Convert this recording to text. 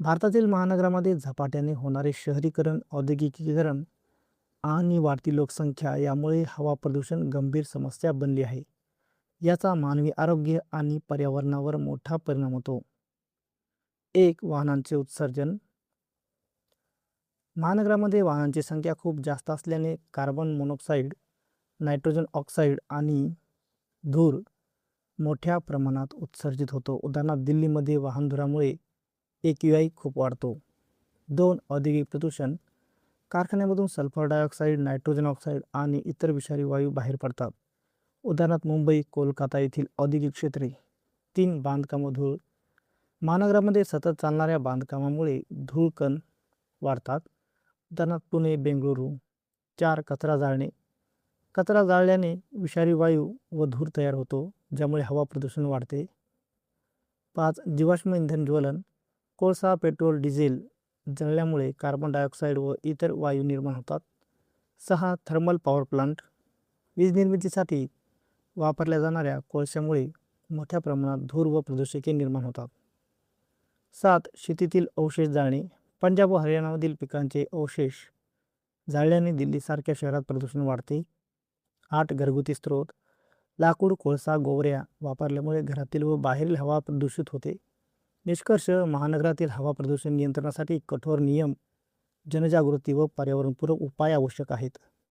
भारतातील महानगरामध्ये झपाट्याने होणारे शहरीकरण, औद्योगिकीकरण आणि वाढती लोकसंख्या यामुळे हवा प्रदूषण गंभीर समस्या बनली आहे. याचा मानवी आरोग्य आणि पर्यावरणावर मोठा परिणाम होतो. एक, वाहनांचे उत्सर्जन. महानगरामध्ये वाहनांची संख्या खूप जास्त असल्याने कार्बन मोनॉक्साईड, नायट्रोजन ऑक्साईड आणि धूर मोठ्या प्रमाणात उत्सर्जित होतो. उदाहरणार्थ दिल्लीमध्ये वाहन धुरामुळे AQI खूप वाढतो. 2, औद्योगिक प्रदूषण. कारखान्यामधून सल्फर डायऑक्साईड, नायट्रोजन ऑक्साईड आणि इतर विषारी वायू बाहेर पडतात. उदाहरणार्थ मुंबई, कोलकाता येथील औद्योगिक क्षेत्रे. 3, बांधकाम व धूळ. महानगरामध्ये सतत चालणाऱ्या बांधकामामुळे धूळकण वाढतात. उदाहरणार्थ पुणे, बेंगळुरू. 4, कचरा जाळणे. कचरा जाळल्याने विषारी वायू व धूर तयार होतो, ज्यामुळे हवा प्रदूषण वाढते. 5, जीवाश्म इंधन ज्वलन. कोळसा, पेट्रोल, डिझेल जळल्यामुळे कार्बन डायऑक्साईड व इतर वायू निर्माण होतात. 6, थर्मल पॉवर प्लांट. वीज निर्मितीसाठी वापरल्या जाणाऱ्या कोळशामुळे मोठ्या प्रमाणात धूर व प्रदूषके निर्माण होतात. 7, शेतीतील अवशेष जाळणे. पंजाब व हरियाणामधील पिकांचे अवशेष जाळल्याने दिल्लीसारख्या शहरात प्रदूषण वाढते. 8, घरगुती स्रोत. लाकूड, कोळसा, गोवऱ्या वापरल्यामुळे घरातील व बाहेरील हवा प्रदूषित होते. निष्कर्ष, महानगरातील हवा प्रदूषण नियंत्रणासाठी कठोर नियम, जनजागृती व पर्यावरणपूरक उपाय आवश्यक आहेत.